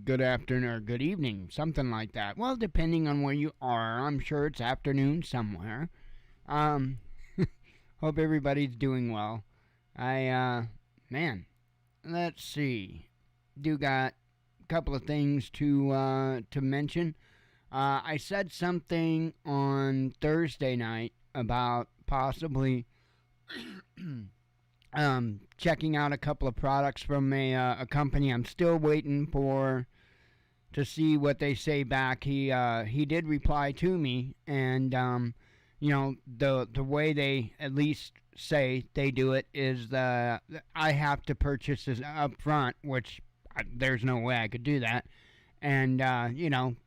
good afternoon or good evening, something like that. Well, depending on where you are, I'm sure it's afternoon somewhere. Um, Hope everybody's doing well. Man, let's see. Do got a couple of things to mention. I said something on Thursday night about possibly checking out a couple of products from a company. I'm still waiting for to see what they say back. He did reply to me, and the way they at least say they do it is I have to purchase this up front, which there's no way I could do that, and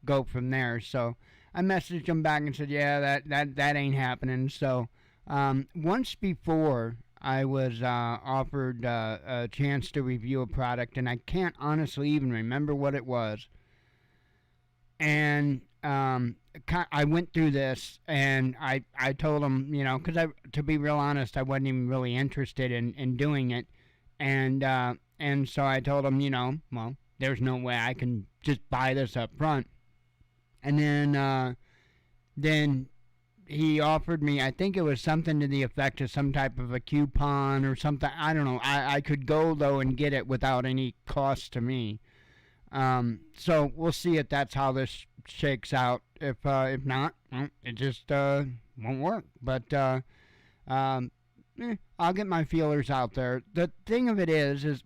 go from there. So I messaged him back and said, yeah, that ain't happening. So once before. I was offered a chance to review a product, and I can't honestly even remember what it was. And I went through this, and I told him, because to be real honest, I wasn't even really interested in doing it, and so I told him, well, there's no way I can just buy this up front, and then he offered me, I think it was something to the effect of some type of a coupon or something. I don't know. I could go though and get it without any cost to me. So we'll see if that's how this shakes out. If not, well, it just won't work. But I'll get my feelers out there. The thing of it is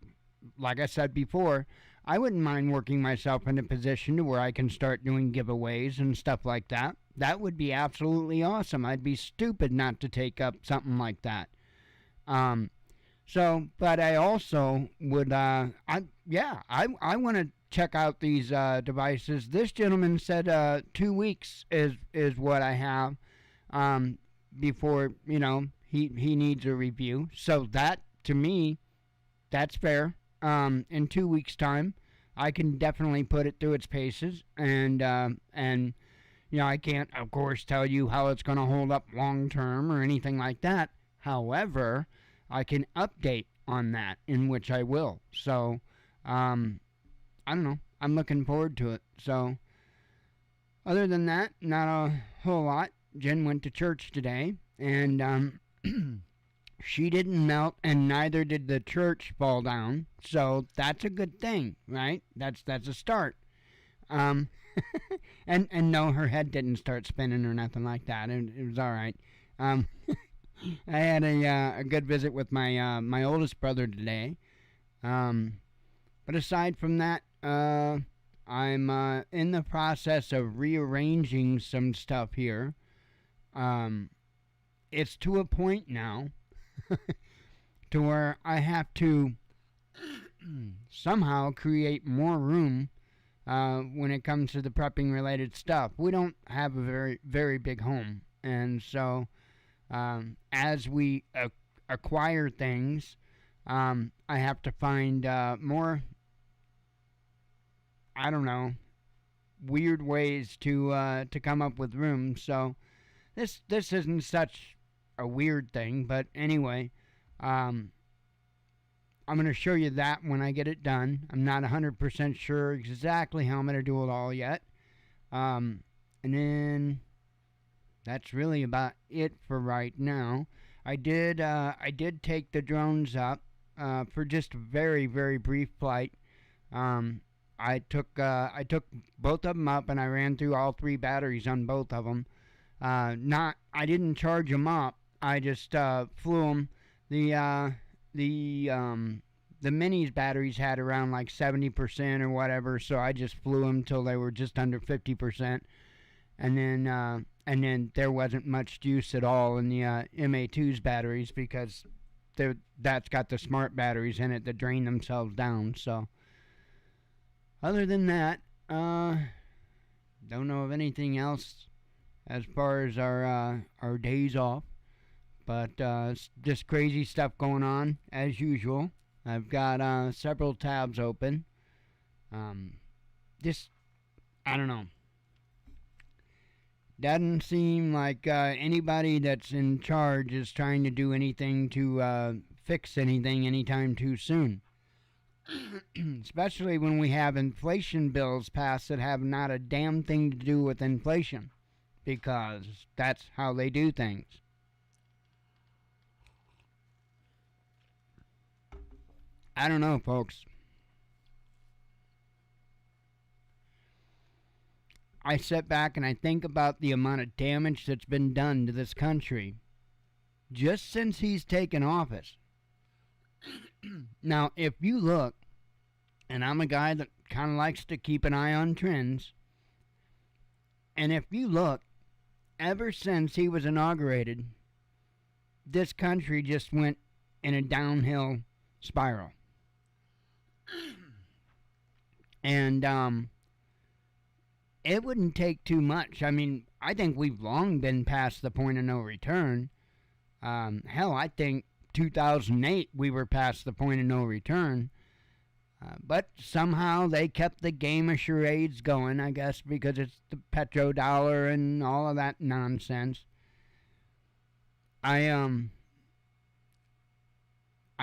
like I said before, I wouldn't mind working myself in a position to where I can start doing giveaways and stuff like that. That would be absolutely awesome. I'd be stupid not to take up something like that. But I also would, I want to check out these devices. This gentleman said 2 weeks is what I have before, he needs a review. So that, to me, that's fair. In 2 weeks' time, I can definitely put it through its paces, and I can't, of course, tell you how it's going to hold up long term or anything like that. However, I can update on that, in which I will. So, I don't know. I'm looking forward to it. So, other than that, not a whole lot. Jen went to church today, and she didn't melt, and neither did the church fall down. So that's a good thing, right? That's a start. Um, and no, her head didn't start spinning or nothing like that. It was all right. Um, I had a good visit with my oldest brother today. But aside from that, I'm in the process of rearranging some stuff here. It's to a point now to where I have to somehow create more room when it comes to the prepping related stuff. We don't have a very, very big home. And so as we acquire things, I have to find more, I don't know, weird ways to come up with room. So this isn't such a weird thing, but anyway, I'm going to show you that when I get it done. I'm not 100% sure exactly how I'm going to do it all yet. And then that's really about it for right now. I did take the drones up for just a very, very brief flight. I took both of them up, and I ran through all 3 batteries on both of them. I didn't charge them up. I just flew them. The Minis batteries had around like 70% or whatever, so I just flew them till they were just under 50%, and then there wasn't much juice at all in the MA2's batteries because that's got the smart batteries in it that drain themselves down. So other than that, don't know of anything else as far as our days off. But just crazy stuff going on as usual. I've got several tabs open. Just, I don't know. Doesn't seem like anybody that's in charge is trying to do anything to fix anything anytime too soon. Especially when we have inflation bills passed that have not a damn thing to do with inflation, because that's how they do things. I don't know, folks. I sit back and I think about the amount of damage that's been done to this country just since he's taken office. Now, if you look, and I'm a guy that kind of likes to keep an eye on trends, and if you look, ever since he was inaugurated, this country just went in a downhill spiral. And it wouldn't take too much. I mean, I think we've long been past the point of no return. Hell, I think 2008 we were past the point of no return. But somehow they kept the game of charades going, I guess, because it's the petrodollar and all of that nonsense. I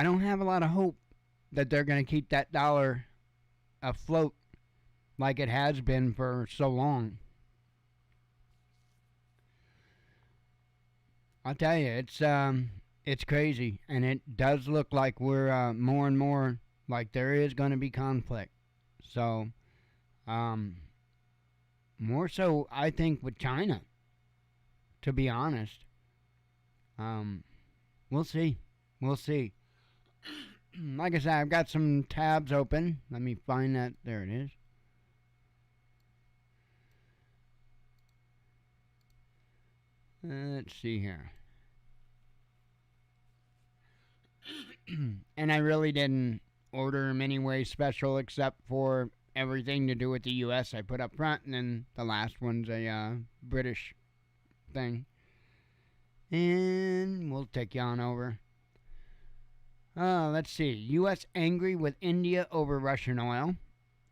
don't have a lot of hope that they're going to keep that dollar afloat like it has been for so long. I'll tell you, it's crazy, and it does look like we're more and more like there is going to be conflict. So, more so, I think, with China, to be honest. We'll see. We'll see. Like I said, I've got some tabs open. Let me find that. There it is. Let's see here. And I really didn't order them anyway special except for everything to do with the U.S. I put up front, and then the last one's a British thing. And we'll take you on over. Let's see. U.S. angry with India over Russian oil.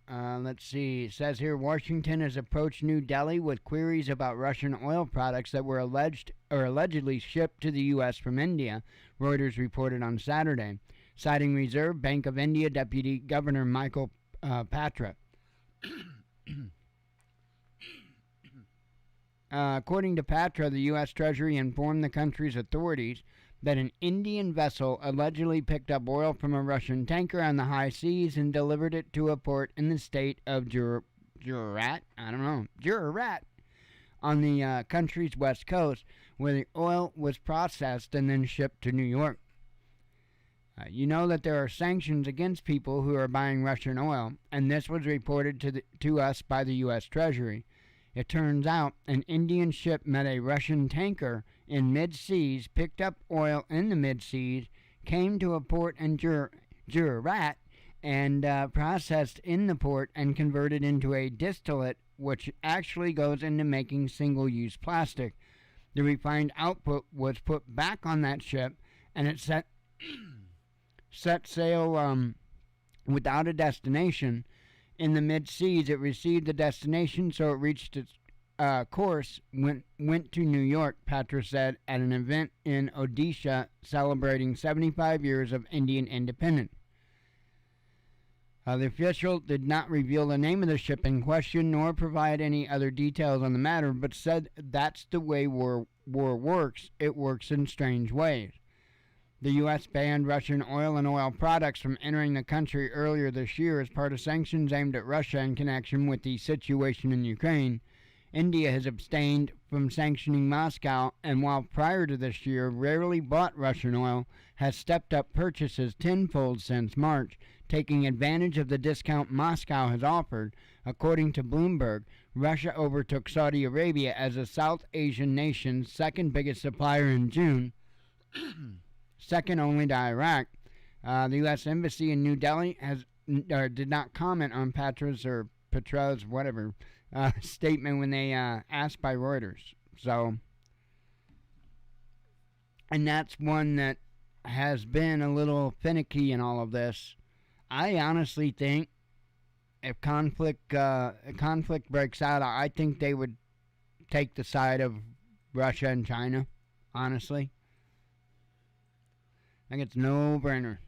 Let's see. It says here Washington has approached New Delhi with queries about Russian oil products that were allegedly shipped to the U.S. from India, Reuters reported on Saturday, citing Reserve Bank of India Deputy Governor Michael Patra. According to Patra, the U.S. Treasury informed the country's authorities that an Indian vessel allegedly picked up oil from a Russian tanker on the high seas and delivered it to a port in the state of Gujarat on the country's west coast, where the oil was processed and then shipped to New York. You know that there are sanctions against people who are buying Russian oil, and this was reported to us by the U.S. Treasury. It turns out an Indian ship met a Russian tanker in mid-seas, picked up oil in the mid-seas, came to a port in Gujarat, and processed in the port and converted into a distillate, which actually goes into making single-use plastic. The refined output was put back on that ship, and it set sail without a destination. In the mid-seas, it received the destination, so it reached its course, went to New York, Patra said, at an event in Odisha celebrating 75 years of Indian independence. The official did not reveal the name of the ship in question nor provide any other details on the matter, but said that's the way war works. It works in strange ways. The U.S. banned Russian oil and oil products from entering the country earlier this year as part of sanctions aimed at Russia in connection with the situation in Ukraine. India has abstained from sanctioning Moscow, and while prior to this year rarely bought Russian oil, has stepped up purchases tenfold since March, taking advantage of the discount Moscow has offered. According to Bloomberg, Russia overtook Saudi Arabia as a South Asian nation's second biggest supplier in June, second only to Iraq. The U.S. Embassy in New Delhi did not comment on Patra's whatever statement when they asked by Reuters. So, and that's one that has been a little finicky in all of this. I honestly think if conflict breaks out, I think they would take the side of Russia and China, honestly. I think it's no-brainer.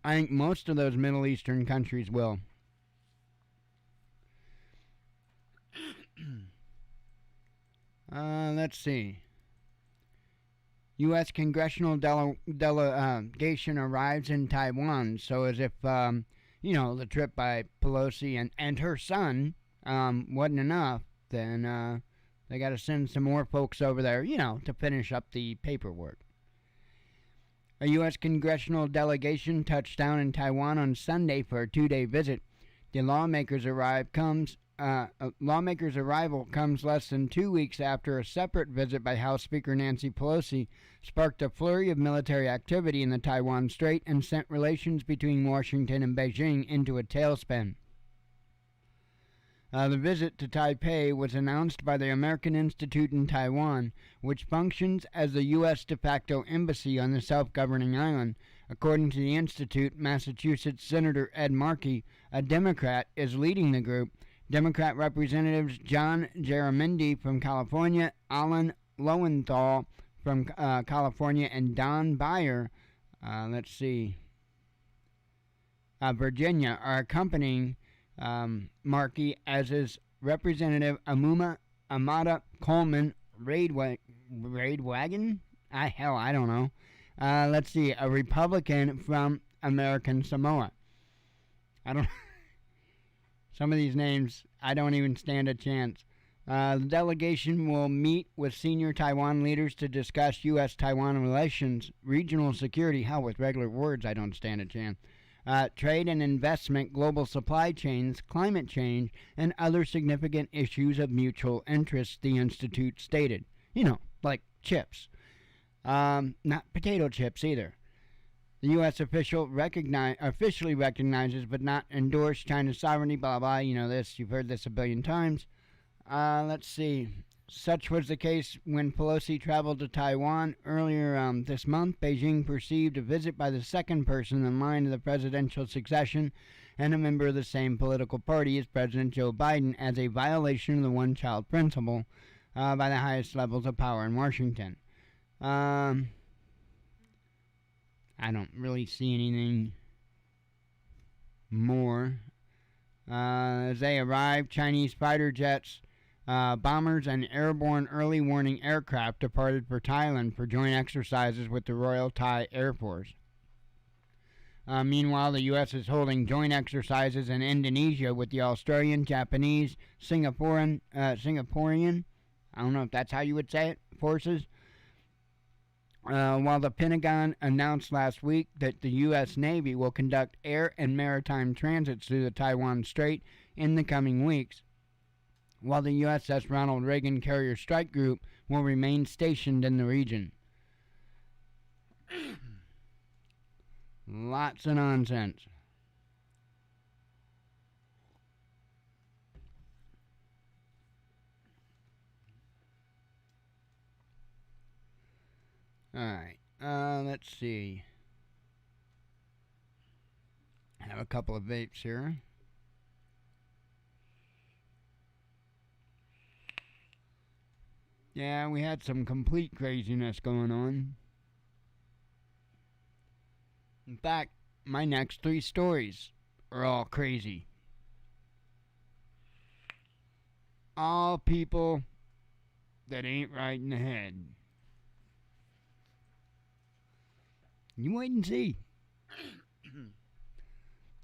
I think most of those Middle Eastern countries will. Let's see. U.S. congressional delegation arrives in Taiwan. So as if, the trip by Pelosi and her son wasn't enough, then they got to send some more folks over there, to finish up the paperwork. A U.S. congressional delegation touched down in Taiwan on Sunday for a 2-day visit. The lawmakers' arrival comes less than 2 weeks after a separate visit by House Speaker Nancy Pelosi sparked a flurry of military activity in the Taiwan Strait and sent relations between Washington and Beijing into a tailspin. The visit to Taipei was announced by the American Institute in Taiwan, which functions as the U.S. de facto embassy on the self-governing island. According to the Institute, Massachusetts Senator Ed Markey, a Democrat, is leading the group. Democrat Representatives John Garamendi from California, Alan Lowenthal from California, and Don Beyer, Virginia, are accompanying Markey, as is Representative Amada Coleman Raidwagon? I don't know. A Republican from American Samoa. Some of these names, I don't even stand a chance. The delegation will meet with senior Taiwan leaders to discuss U.S.-Taiwan relations, regional security, with regular words I don't stand a chance, trade and investment, global supply chains, climate change, and other significant issues of mutual interest, the Institute stated. Like chips. Not potato chips either. The U.S. officially recognizes but not endorsed China's sovereignty, blah, blah. This. You've heard this a billion times. Such was the case when Pelosi traveled to Taiwan earlier this month. Beijing perceived a visit by the second person in line of the presidential succession and a member of the same political party as President Joe Biden as a violation of the one-child principle by the highest levels of power in Washington. I don't really see anything more. As they arrived, Chinese fighter jets, bombers, and airborne early warning aircraft departed for Thailand for joint exercises with the Royal Thai Air Force. Meanwhile, the U.S. is holding joint exercises in Indonesia with the Australian, Japanese, Singaporean, I don't know if that's how you would say it, forces. While the Pentagon announced last week that the U.S. Navy will conduct air and maritime transits through the Taiwan Strait in the coming weeks, while the USS Ronald Reagan Carrier Strike Group will remain stationed in the region. Lots of nonsense. Alright, let's see. I have a couple of vapes here. Yeah, we had some complete craziness going on. In fact, my next 3 stories are all crazy. All people that ain't right in the head. You wait and see.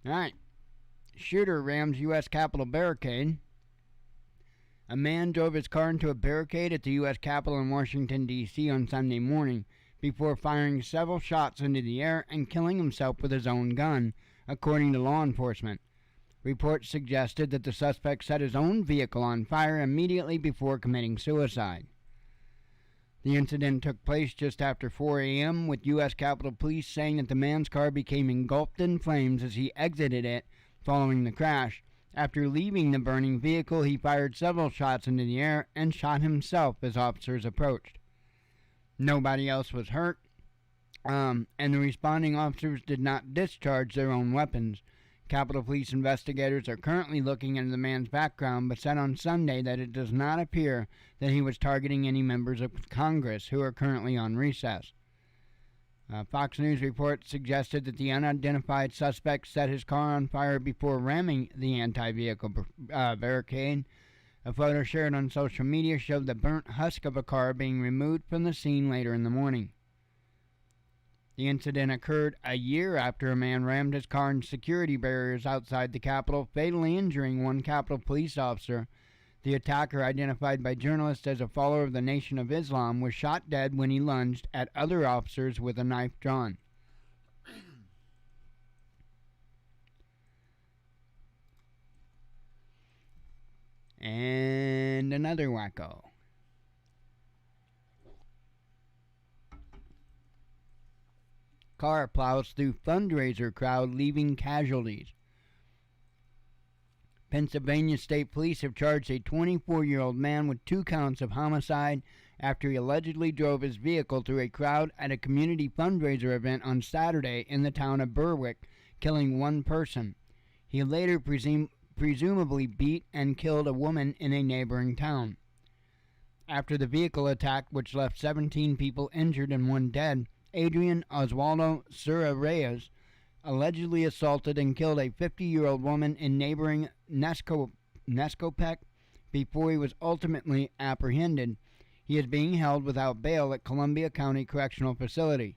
Alright. Shooter rams U.S. Capitol barricade. A man drove his car into a barricade at the U.S. Capitol in Washington, D.C. on Sunday morning before firing several shots into the air and killing himself with his own gun, according to law enforcement. Reports suggested that the suspect set his own vehicle on fire immediately before committing suicide. The incident took place just after 4 a.m., with U.S. Capitol Police saying that the man's car became engulfed in flames as he exited it following the crash. After leaving the burning vehicle, he fired several shots into the air and shot himself as officers approached. Nobody else was hurt, and the responding officers did not discharge their own weapons. Capitol Police investigators are currently looking into the man's background, but said on Sunday that it does not appear that he was targeting any members of Congress who are currently on recess. Fox News report suggested that the unidentified suspect set his car on fire before ramming the anti-vehicle barricade. A photo shared on social media showed the burnt husk of a car being removed from the scene later in the morning. The incident occurred a year after a man rammed his car into security barriers outside the Capitol, fatally injuring one Capitol police officer. The attacker, identified by journalists as a follower of the Nation of Islam, was shot dead when he lunged at other officers with a knife drawn. And another wacko. Car plows through fundraiser crowd, leaving casualties. Pennsylvania State Police have charged a 24-year-old man with 2 counts of homicide after he allegedly drove his vehicle through a crowd at a community fundraiser event on Saturday in the town of Berwick, killing one person. He later presumably beat and killed a woman in a neighboring town. After the vehicle attack, which left 17 people injured and 1 dead, Adrian Oswaldo Sura Reyes allegedly assaulted and killed a 50-year-old woman in neighboring Nescopec before he was ultimately apprehended. He is being held without bail at Columbia County Correctional Facility.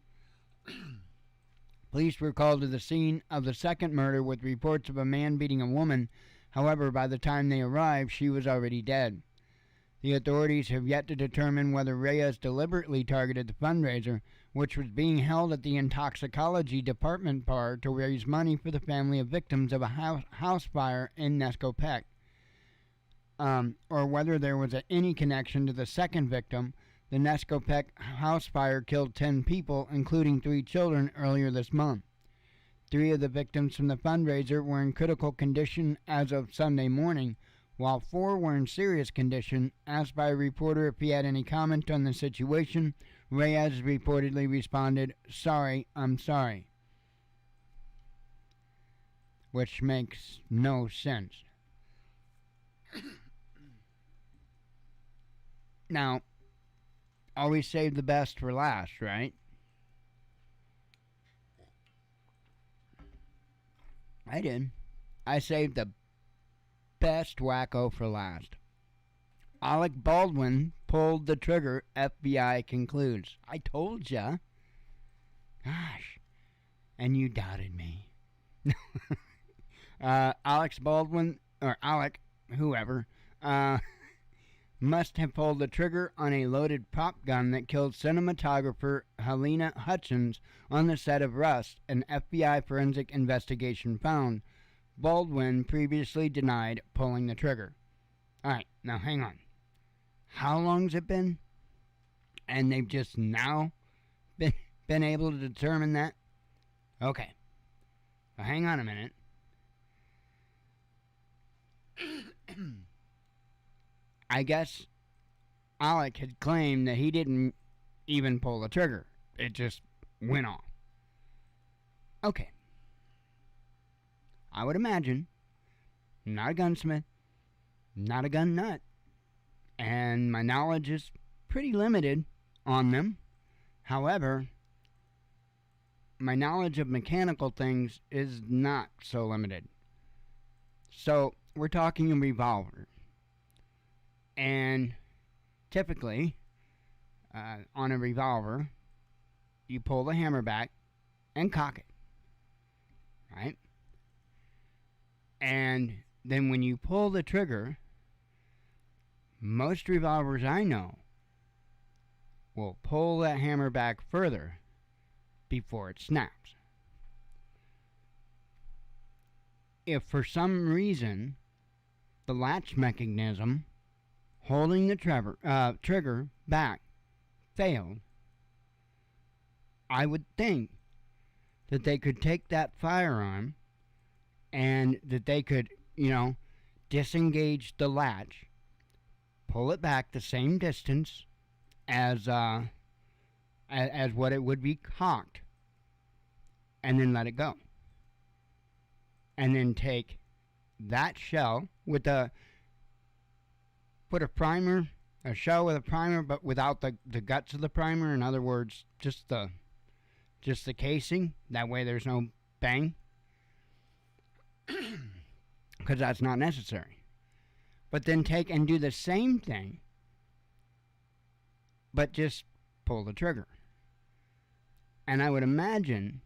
Police were called to the scene of the second murder with reports of a man beating a woman. However, by the time they arrived, she was already dead. The authorities have yet to determine whether Reyes deliberately targeted the fundraiser, which was being held at the Intoxicology Department bar to raise money for the family of victims of a house fire in Nescopec, or whether there was any connection to the second victim. The Nescopec house fire killed 10 people, including 3 children, earlier this month. 3 of the victims from the fundraiser were in critical condition as of Sunday morning, while 4 were in serious condition. Asked by a reporter if he had any comment on the situation, Reyes reportedly responded, "Sorry, I'm sorry," which makes no sense. Now, always save the best for last, right? I did. I saved the best wacko for last. Alec Baldwin pulled the trigger, FBI concludes. I told ya. Gosh. And you doubted me. Alex Baldwin, or Alec, whoever, must have pulled the trigger on a loaded prop gun that killed cinematographer Helena Hutchins on the set of Rust, an FBI forensic investigation found. Baldwin previously denied pulling the trigger. Alright, now hang on. How long's it been? And they've just now been able to determine that? Okay. Well, hang on a minute. I guess Alec had claimed that he didn't even pull the trigger. It just went off. Okay. I would imagine, not a gunsmith, not a gun nut, and my knowledge is pretty limited on them. However, my knowledge of mechanical things is not so limited. So, we're talking a revolver. And typically, on a revolver, you pull the hammer back and cock it. Right? And then when you pull the trigger, most revolvers I know will pull that hammer back further before it snaps. If for some reason the latch mechanism holding the trigger back failed, I would think that they could take that firearm and that they could, disengage the latch, pull it back the same distance as what it would be cocked, and then let it go. And then take that shell with put a primer, a shell with a primer, but without the guts of the primer. In other words, just the just the casing. That way there's no bang, because that's not necessary. But then take and do the same thing, but just pull the trigger. And I would imagine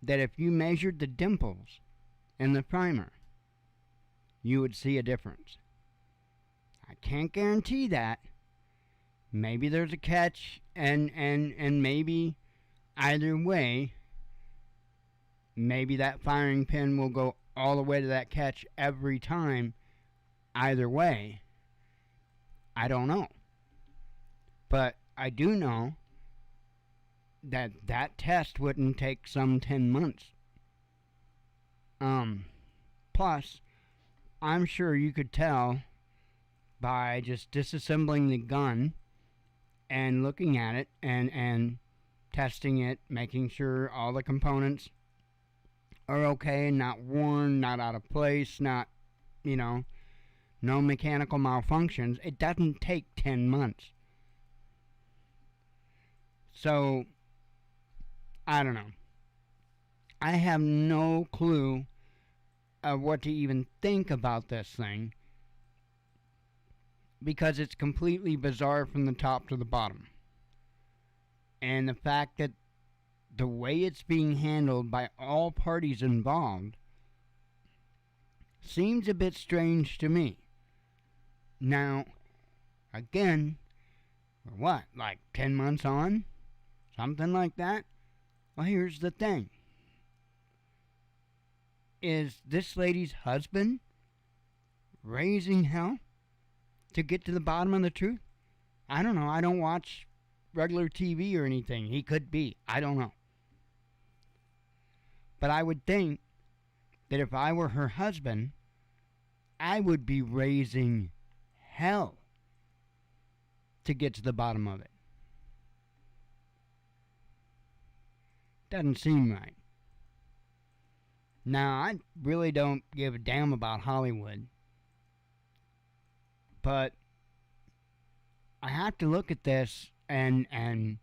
that if you measured the dimples in the primer, you would see a difference. I can't guarantee that. Maybe there's a catch, and maybe either way, maybe that firing pin will go all the way to that catch every time. Either way, I don't know. But I do know that that test wouldn't take some 10 months. Plus, I'm sure you could tell by just disassembling the gun and looking at it and testing it, making sure all the components are okay, not worn, not out of place, not, no mechanical malfunctions. It doesn't take 10 months. So, I don't know. I have no clue of what to even think about this thing, because it's completely bizarre from the top to the bottom. And the fact that the way it's being handled by all parties involved seems a bit strange to me. Now, again, we're what, like 10 months on? Something like that? Well, here's the thing. Is this lady's husband raising hell to get to the bottom of the truth? I don't know. I don't watch regular TV or anything. He could be. I don't know. But I would think that if I were her husband, I would be raising hell to get to the bottom of it. Doesn't seem right. Now, I really don't give a damn about Hollywood, but I have to look at this and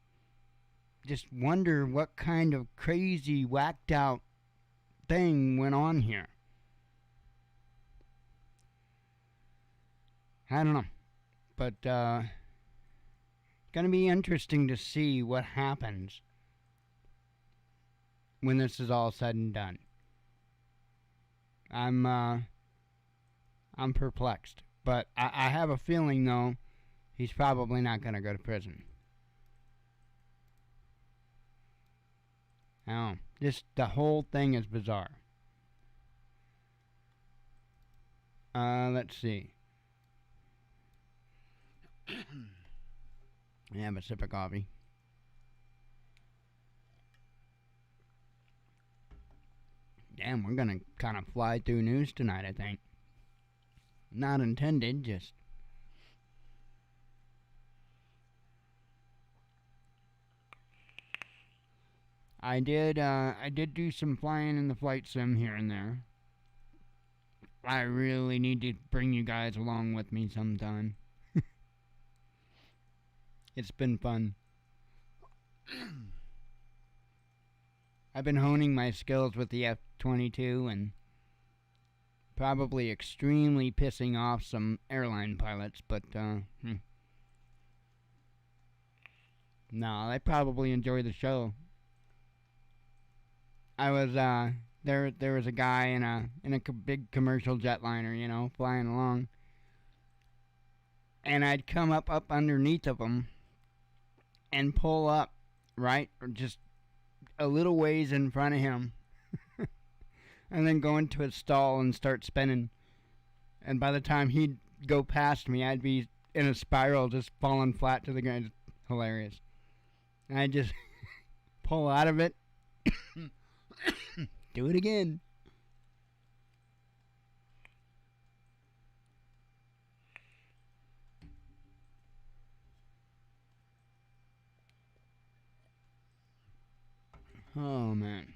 just wonder what kind of crazy, whacked out thing went on here. I don't know, but it's going to be interesting to see what happens when this is all said and done. I'm perplexed, but I have a feeling, though, he's probably not going to go to prison. Oh, the whole thing is bizarre. Let's see. Have a sip of coffee. Damn, we're gonna kind of fly through news tonight, I think. Not intended, just... I did do some flying in the flight sim here and there. I really need to bring you guys along with me sometime. It's been fun. I've been honing my skills with the F-22 and probably extremely pissing off some airline pilots, but no, they probably enjoy the show. I was there was a guy in a big commercial jetliner, flying along, and I'd come up underneath of him and pull up, right, or just a little ways in front of him, and then go into a stall and start spinning. And by the time he'd go past me, I'd be in a spiral, just falling flat to the ground. Hilarious. And I'd just pull out of it, do it again. Oh, man.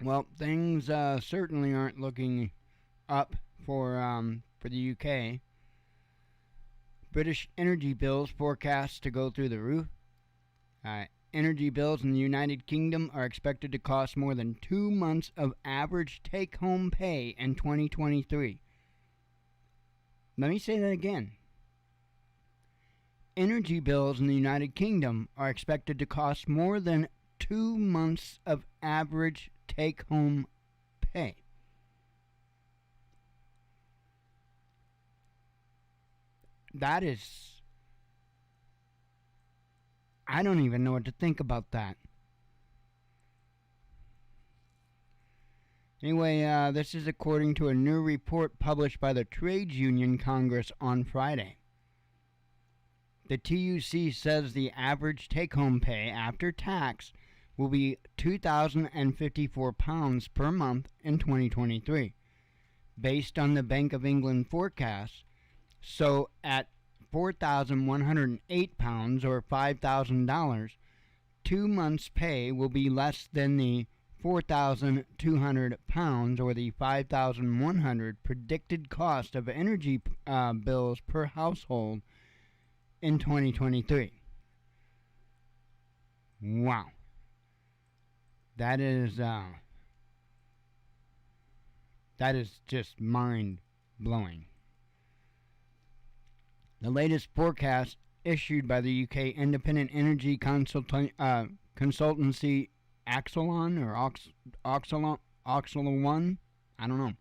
Well, things certainly aren't looking up for the UK. British energy bills forecast to go through the roof. Energy bills in the United Kingdom are expected to cost more than 2 months of average take-home pay in 2023. Let me say that again. Energy bills in the United Kingdom are expected to cost more than 2 months of average take-home pay. That is... I don't even know what to think about that. Anyway, this is according to a new report published by the Trades Union Congress on Friday. The TUC says the average take-home pay after tax will be £2,054 per month in 2023, based on the Bank of England forecast. So at £4,108 or $5,000, 2 months' pay will be less than the £4,200 or the $5,100 predicted cost of energy bills per household in 2023. Wow. That is just mind-blowing. The latest forecast issued by the UK independent energy consultancy Axelon or Oxelon, I don't know,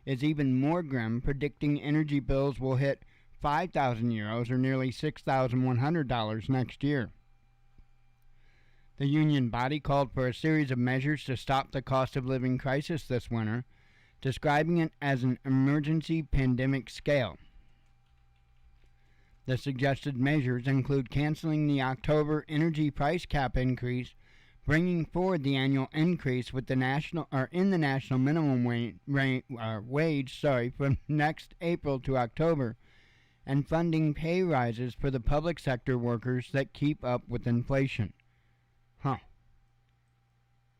is even more grim, predicting energy bills will hit €5,000 or nearly $6,100 next year. The union body called for a series of measures to stop the cost of living crisis this winter, describing it as an emergency pandemic scale. The suggested measures include canceling the October energy price cap increase, bringing forward the annual increase with the national minimum wage from next April to October, and funding pay rises for the public sector workers that keep up with inflation.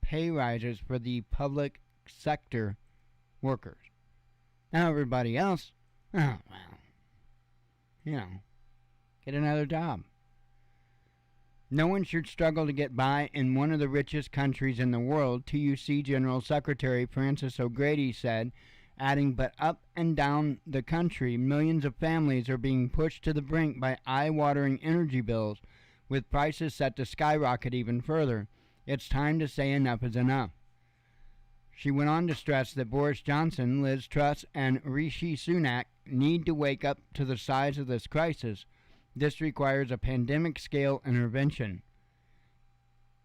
Pay rises for the public sector workers. Now everybody else, get another job. No one should struggle to get by in one of the richest countries in the world, TUC General Secretary Francis O'Grady said, adding, but up and down the country, millions of families are being pushed to the brink by eye-watering energy bills, with prices set to skyrocket even further. It's time to say enough is enough. She went on to stress that Boris Johnson, Liz Truss, and Rishi Sunak need to wake up to the size of this crisis. This requires a pandemic-scale intervention.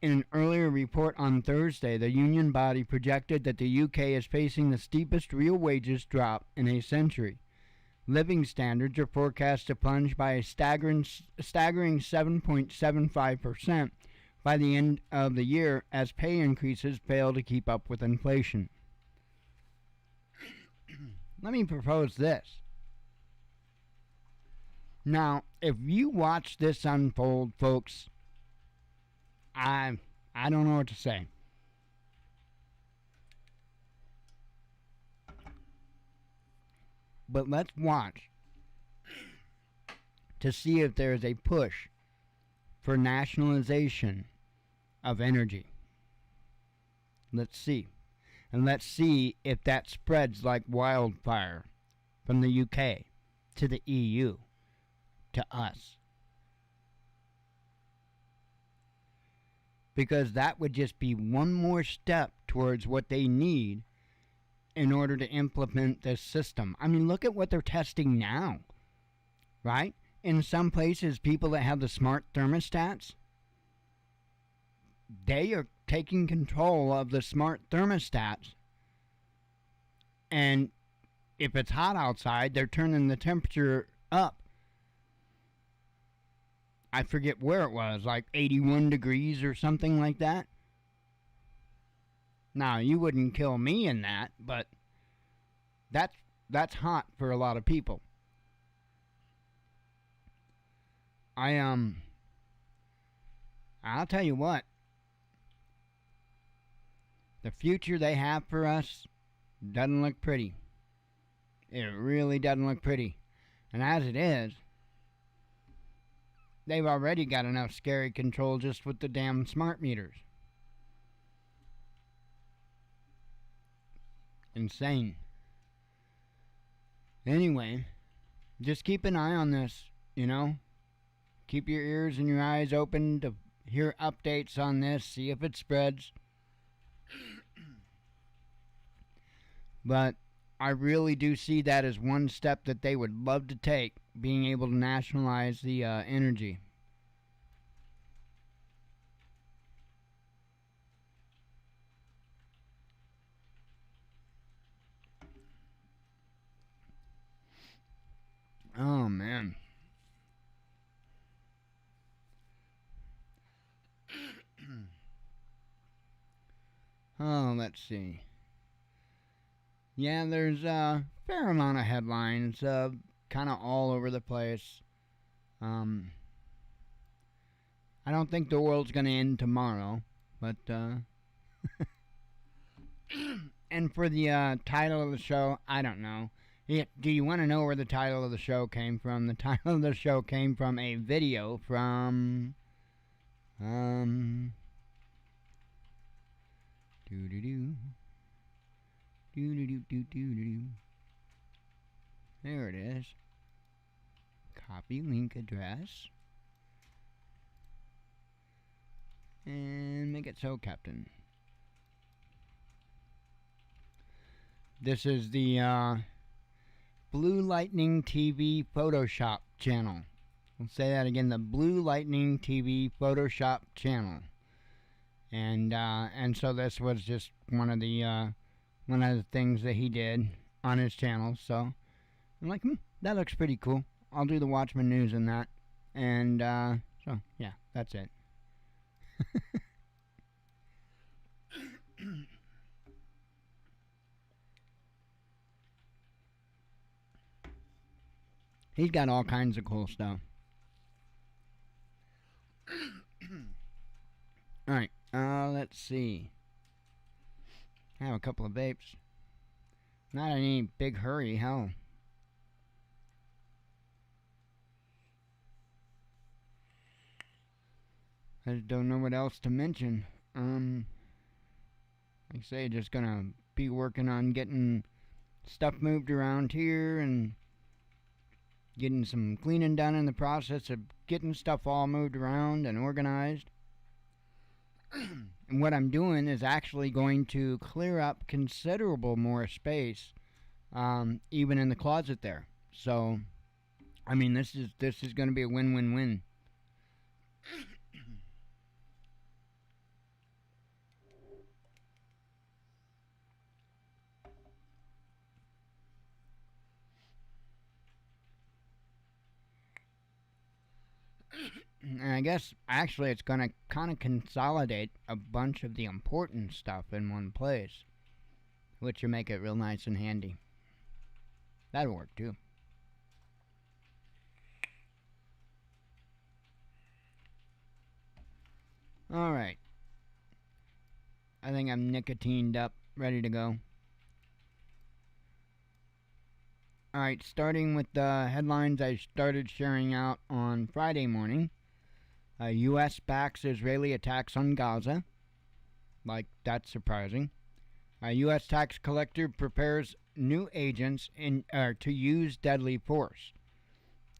In an earlier report on Thursday, the union body projected that the UK is facing the steepest real wages drop in a century. Living standards are forecast to plunge by a staggering 7.75% by the end of the year as pay increases fail to keep up with inflation. Let me propose this. Now, if you watch this unfold, folks, I don't know what to say. But let's watch to see if there is a push for nationalization of energy. Let's see. And let's see if that spreads like wildfire from the UK to the EU to us. Because that would just be one more step towards what they need in order to implement this system. I mean, look at what they're testing now, right? In some places, people that have the smart thermostats, they are taking control of the smart thermostats. And if it's hot outside, they're turning the temperature up. I forget where it was, like 81 degrees or something like that. Now, you wouldn't kill me in that, but that's hot for a lot of people. I'll tell you what. The future they have for us doesn't look pretty. It really doesn't look pretty. And as it is, they've already got enough scary control just with the damn smart meters. Insane. Anyway, just keep an eye on this, you know? Keep your ears and your eyes open to hear updates on this, see if it spreads. But I really do see that as one step that they would love to take, being able to nationalize the energy. Oh, man. Oh, let's see. Yeah, there's a fair amount of headlines, kind of all over the place. Um, I don't think the world's going to end tomorrow, but, and for the title of the show, I don't know. Do you want to know where the title of the show came from? The title of the show came from a video from, doo-doo-doo. Doo-doo-doo-doo-doo-doo. There it is. Copy link address. And make it so, Captain. This is the Blue Lightning TV Photoshop channel. I'll say that again, the Blue Lightning TV Photoshop channel. And so this was just one of the things that he did on his channel. So I'm like, that looks pretty cool. I'll do the Watchman news in that. And so yeah, that's it. He's got all kinds of cool stuff. Alright, let's see. I have a couple of vapes. Not in any big hurry, hell. I just don't know what else to mention. Like I say, just gonna be working on getting stuff moved around here and getting some cleaning done in the process of getting stuff all moved around and organized. And what I'm doing is actually going to clear up considerable more space, even in the closet there. So, I mean, this is going to be a win-win-win. And I guess actually it's going to kind of consolidate a bunch of the important stuff in one place, which will make it real nice and handy. That'll work too. Alright. I think I'm nicotined up, ready to go. Alright, starting with the headlines I started sharing out on Friday morning. U.S. backs Israeli attacks on Gaza. Like, that's surprising. U.S. tax collector prepares new agents to use deadly force.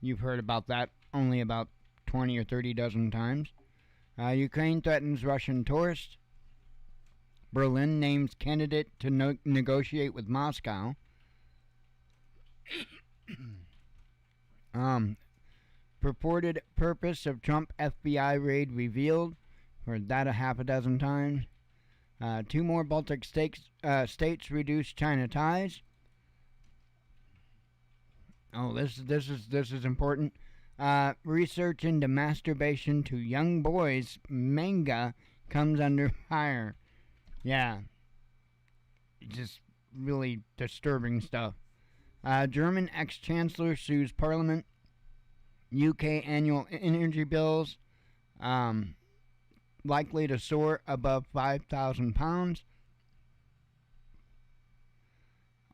You've heard about that only about 20 or 30 dozen times. Ukraine threatens Russian tourists. Berlin names candidate to negotiate with Moscow. Purported purpose of Trump FBI raid revealed. Heard that a half a dozen times. 2 more Baltic states reduce China ties. Oh, this is important. Research into masturbation to young boys manga comes under fire. Yeah, just really disturbing stuff. German ex-chancellor sues parliament. UK annual energy bills likely to soar above £5,000.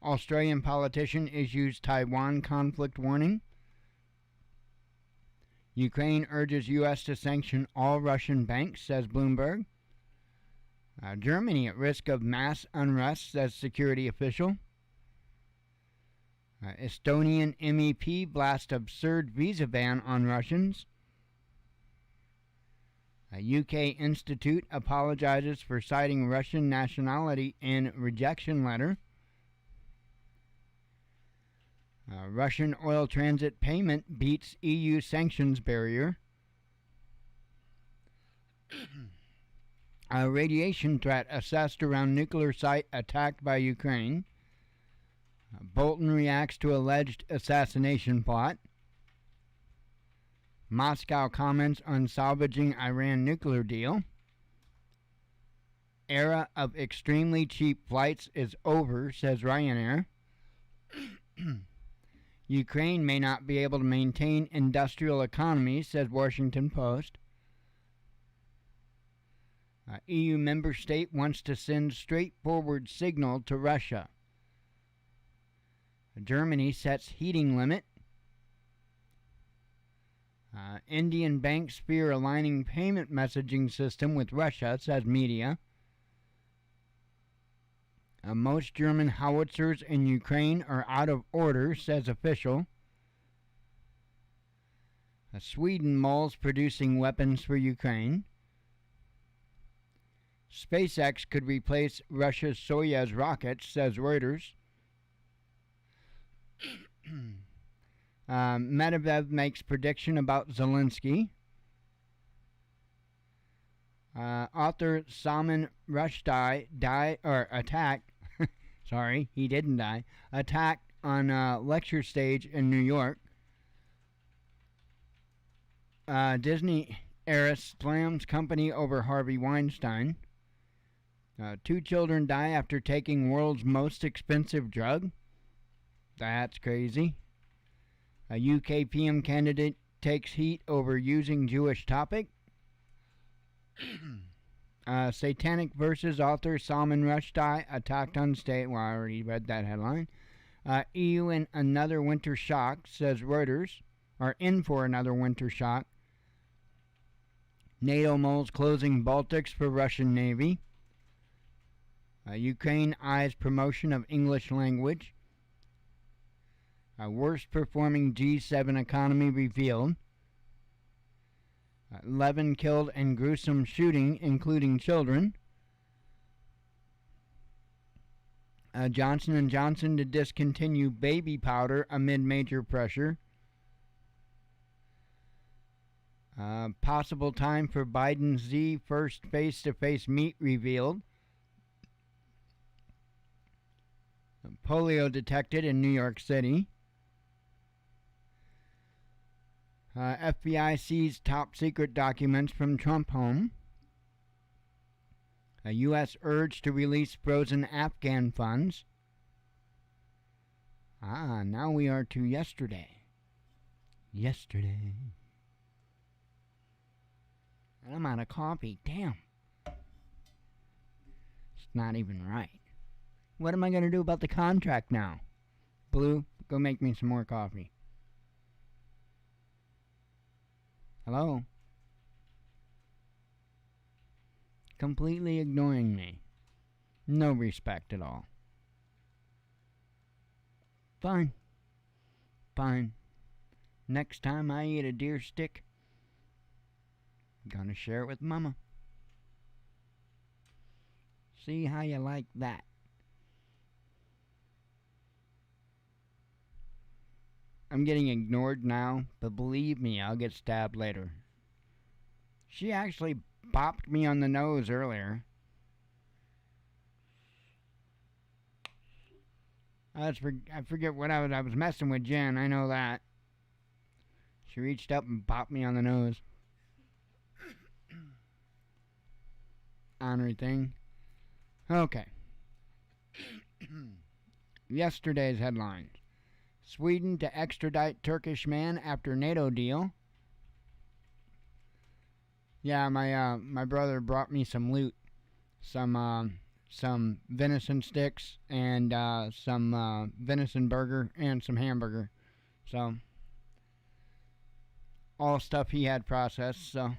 Australian politician issues Taiwan conflict warning. Ukraine urges U.S. to sanction all Russian banks, says Bloomberg. Germany at risk of mass unrest, says security official. Estonian MEP blasts absurd visa ban on Russians. UK Institute apologizes for citing Russian nationality in rejection letter. Russian oil transit payment beats EU sanctions barrier. A radiation threat assessed around nuclear site attacked by Ukraine. Bolton reacts to alleged assassination plot. Moscow comments on salvaging Iran nuclear deal. Era of extremely cheap flights is over, says Ryanair. Ukraine may not be able to maintain industrial economy, says Washington Post. EU member state wants to send straightforward signal to Russia. Germany sets heating limit. Indian banks fear aligning payment messaging system with Russia, says media. Most German howitzers in Ukraine are out of order, says official. Sweden mulls producing weapons for Ukraine. SpaceX could replace Russia's Soyuz rockets, says Reuters. Medvedev makes prediction about Zelensky. Author Salman Rushdie attacked. Sorry, he didn't die. Attacked on a lecture stage in New York. Disney heiress slams company over Harvey Weinstein. 2 children die after taking world's most expensive drug. That's crazy. A UK PM candidate takes heat over using Jewish topic. Satanic Verses author Salman Rushdie attacked on stage. Well, I already read that headline. EU in another winter shock, says Reuters. Are in for another winter shock. NATO moles closing Baltics for Russian Navy. Ukraine eyes promotion of English language. Worst performing G7 economy revealed. 11 killed in gruesome shooting, including children. Johnson & Johnson to discontinue baby powder amid major pressure. Possible time for Biden's Z first face-to-face meet revealed. Polio detected in New York City. FBI seized top secret documents from Trump home. A U.S. urge to release frozen Afghan funds. Now we are to yesterday. Yesterday. And I'm out of coffee. Damn. It's not even right. What am I going to do about the contract now? Blue, go make me some more coffee. Hello? Completely ignoring me. No respect at all. Fine. Fine. Next time I eat a deer stick, gonna share it with Mama. See how you like that. I'm getting ignored now, but believe me, I'll get stabbed later. She actually bopped me on the nose earlier. I forget what I was messing with Jen, I know that. She reached up and bopped me on the nose. Honorary thing. Okay. Yesterday's headlines. Sweden to extradite Turkish man after NATO deal. Yeah, my brother brought me some loot. Some venison sticks and some venison burger and some hamburger. So all stuff he had processed. So,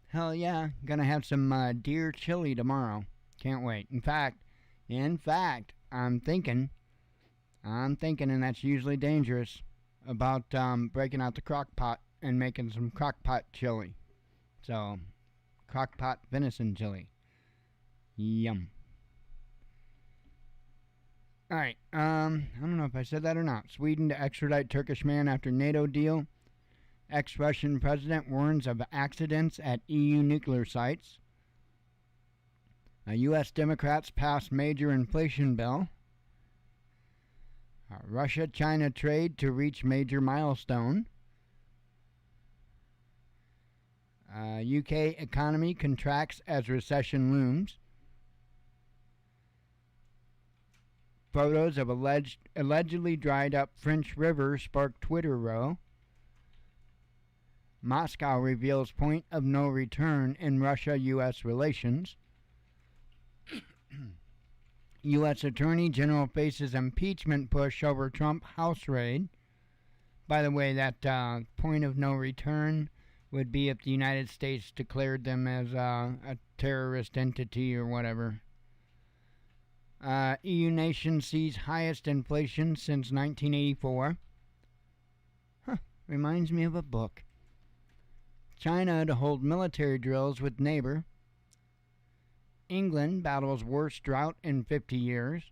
hell yeah, gonna have some deer chili tomorrow. Can't wait. In fact, I'm thinking, and that's usually dangerous, about breaking out the crock pot and making some crock pot chili. So, crock pot venison chili. Yum. Alright, I don't know if I said that or not. Sweden to extradite Turkish man after NATO deal. Ex-Russian president warns of accidents at EU nuclear sites. U.S. Democrats pass major inflation bill. Russia-China trade to reach major milestone. UK economy contracts as recession looms. Photos of allegedly dried up French river spark Twitter row. Moscow reveals point of no return in Russia-U.S. relations. U.S. Attorney General faces impeachment push over Trump House raid. By the way, that point of no return would be if the United States declared them as a terrorist entity or whatever. EU nation sees highest inflation since 1984. Reminds me of a book. China to hold military drills with neighbor. England battles worst drought in 50 years.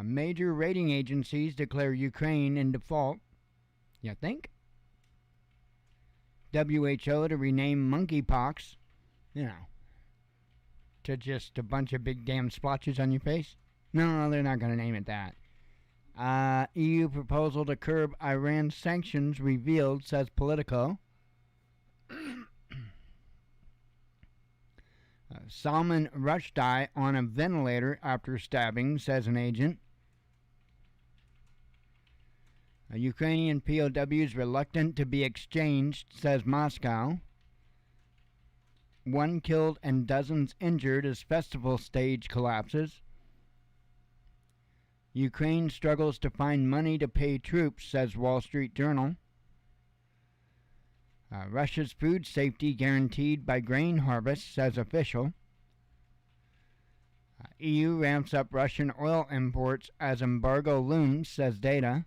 Major rating agencies declare Ukraine in default. You think? WHO to rename monkeypox. To just a bunch of big damn splotches on your face. No, they're not going to name it that. EU proposal to curb Iran sanctions revealed, says Politico. Salman Rushdie on a ventilator after stabbing, says an agent. Ukrainian POWs reluctant to be exchanged, says Moscow. 1 killed and dozens injured as festival stage collapses. Ukraine struggles to find money to pay troops, says Wall Street Journal. Russia's food safety guaranteed by grain harvest, says official. EU ramps up Russian oil imports as embargo looms, says data.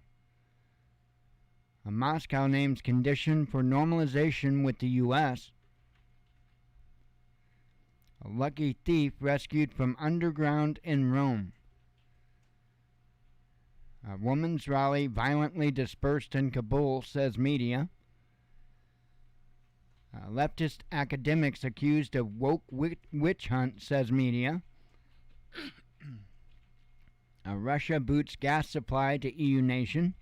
Moscow names condition for normalization with the U.S. A lucky thief rescued from underground in Rome. A woman's rally violently dispersed in Kabul, says media. Leftist academics accused of woke witch hunt, says media. Russia boots gas supply to EU nation.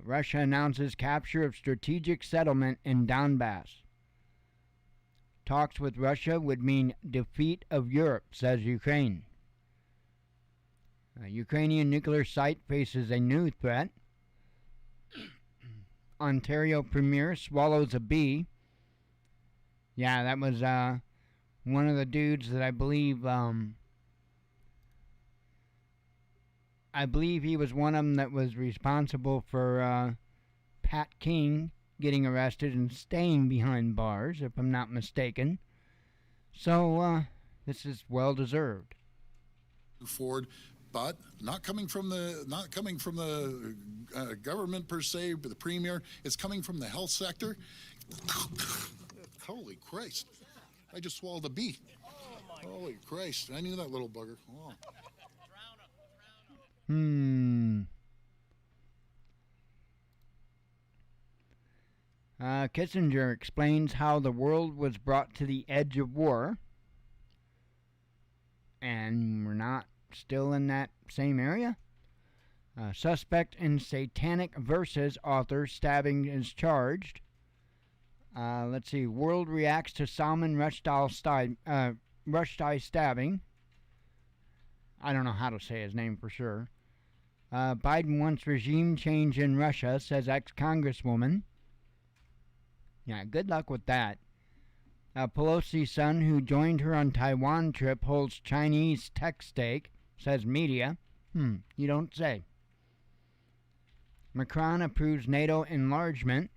Russia announces capture of strategic settlement in Donbass. Talks with Russia would mean defeat of Europe, says Ukraine. Ukrainian nuclear site faces a new threat. Ontario Premier swallows a bee. Yeah, that was one of the dudes that I believe he was one of them that was responsible for Pat King getting arrested and staying behind bars, if I'm not mistaken. So this is well deserved. Forward, but not coming from the government per se, but the premier. It's coming from the health sector. Holy Christ! I just swallowed a bee. Holy Christ! I knew that little bugger. Oh. Kissinger explains how the world was brought to the edge of war. And we're not still in that same area. Suspect in Satanic Verses author stabbing is charged. Let's see. World reacts to Salman Rushdie stabbing. I don't know how to say his name for sure. Biden wants regime change in Russia, says ex-congresswoman. Yeah, good luck with that. Pelosi's son, who joined her on Taiwan trip, holds Chinese tech stake, says media. You don't say. Macron approves NATO enlargement.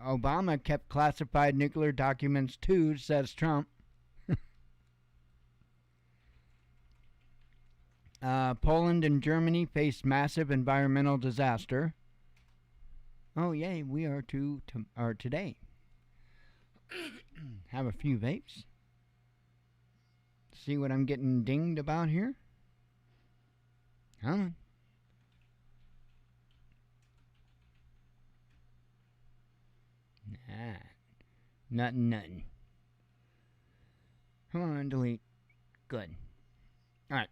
Obama kept classified nuclear documents too, says Trump. Poland and Germany face massive environmental disaster. Oh, yay, we are today. Have a few vapes. See what I'm getting dinged about here? Huh? Nah. Nothing. Come on, delete. Good. Alright.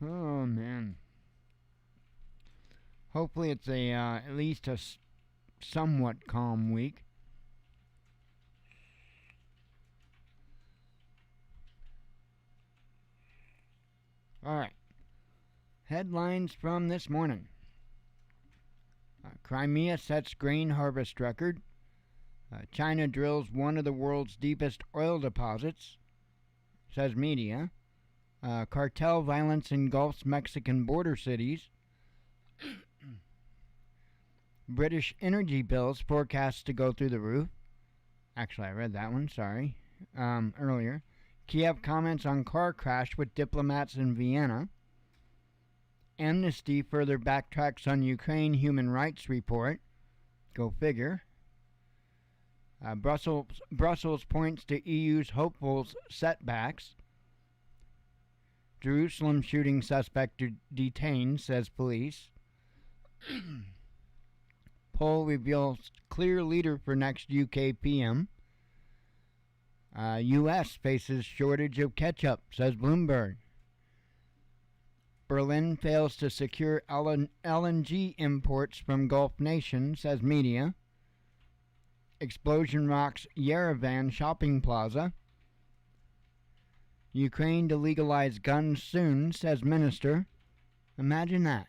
Oh, man. Hopefully it's at least a somewhat calm week. Alright. Headlines from this morning. Crimea sets grain harvest record. China drills one of the world's deepest oil deposits, says media. Cartel violence engulfs Mexican border cities. British energy bills forecast to go through the roof. Actually, I read that one, sorry, earlier. Kiev comments on car crash with diplomats in Vienna. Amnesty further backtracks on Ukraine human rights report. Go figure. Brussels points to EU's hopefuls setbacks. Jerusalem shooting suspect detained, says police. Poll reveals clear leader for next UK PM. U.S. faces shortage of ketchup, says Bloomberg. Berlin fails to secure LNG imports from Gulf nations, says media. Explosion rocks Yerevan shopping plaza. Ukraine to legalize guns soon, says minister. Imagine that.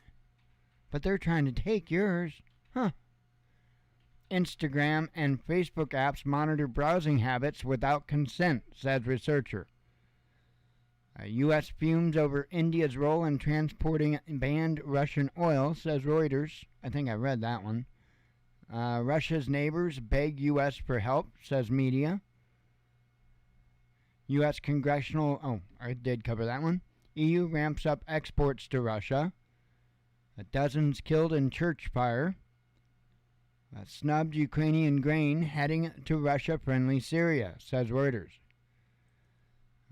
But they're trying to take yours. Huh. Instagram and Facebook apps monitor browsing habits without consent, says researcher. U.S. fumes over India's role in transporting banned Russian oil, says Reuters. I think I read that one. Russia's neighbors beg U.S. for help, says media. U.S. congressional... Oh, I did cover that one. EU ramps up exports to Russia. Dozens killed in church fire. Snubbed Ukrainian grain heading to Russia-friendly Syria, says Reuters.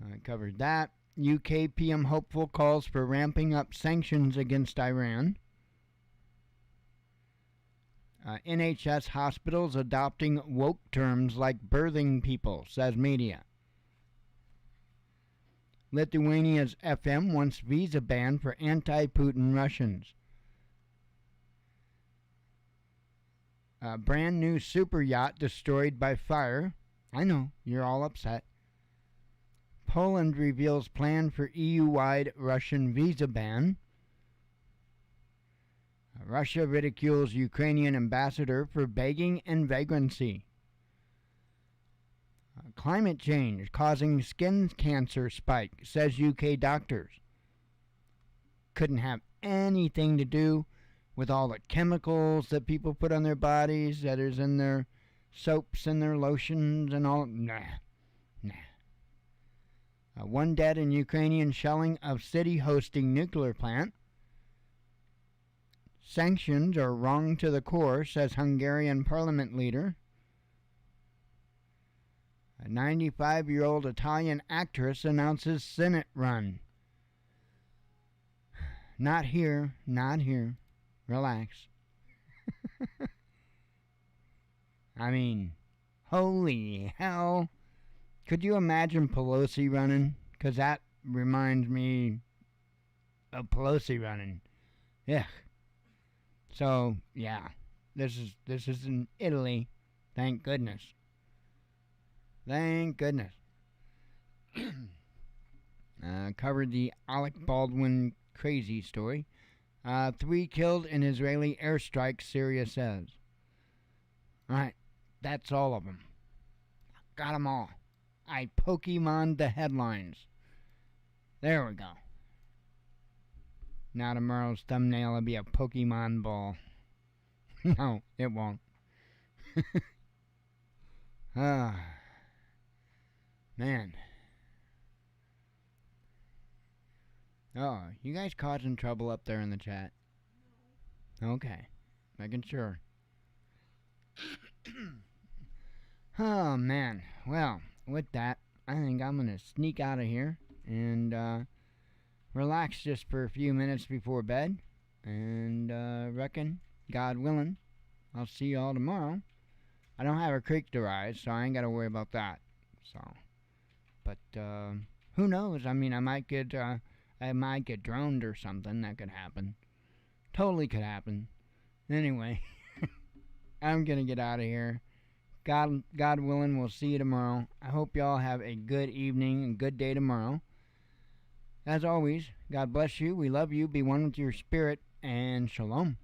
I covered that. UK PM hopeful calls for ramping up sanctions against Iran. NHS hospitals adopting woke terms like birthing people, says media. Lithuania's FM wants visa ban for anti-Putin Russians. Brand new super yacht destroyed by fire. I know, you're all upset. Poland reveals plan for EU-wide Russian visa ban. Russia ridicules Ukrainian ambassador for begging and vagrancy. Climate change causing skin cancer spike, says UK doctors. Couldn't have anything to do with all the chemicals that people put on their bodies, that is in their soaps and their lotions and all. Nah. One dead in Ukrainian shelling of city hosting nuclear plant. Sanctions are wrong to the core, says Hungarian parliament leader. A 95-year-old Italian actress announces Senate run. Not here. Relax. I mean, holy hell. Could you imagine Pelosi running? Because that reminds me of Pelosi running. Yeah. So, yeah. This is in Italy. Thank goodness. Covered the Alec Baldwin crazy story. 3 killed in Israeli airstrike, Syria says. Alright, that's all of them. Got 'em all. I Pokemon the headlines. There we go. Now tomorrow's thumbnail will be a Pokemon ball. No, it won't. Ah, man. Oh, you guys causing trouble up there in the chat? Okay, making sure. Oh, man. Well, with that, I think I'm going to sneak out of here and relax just for a few minutes before bed. And reckon, God willing, I'll see you all tomorrow. I don't have a creek to ride, so I ain't got to worry about that. So, but who knows? I mean, I might get droned or something. That could happen. Totally could happen. Anyway, I'm gonna get out of here. God willing, we'll see you tomorrow. I hope y'all have a good evening and good day tomorrow. As always, God bless you. We love you. Be one with your spirit, and shalom.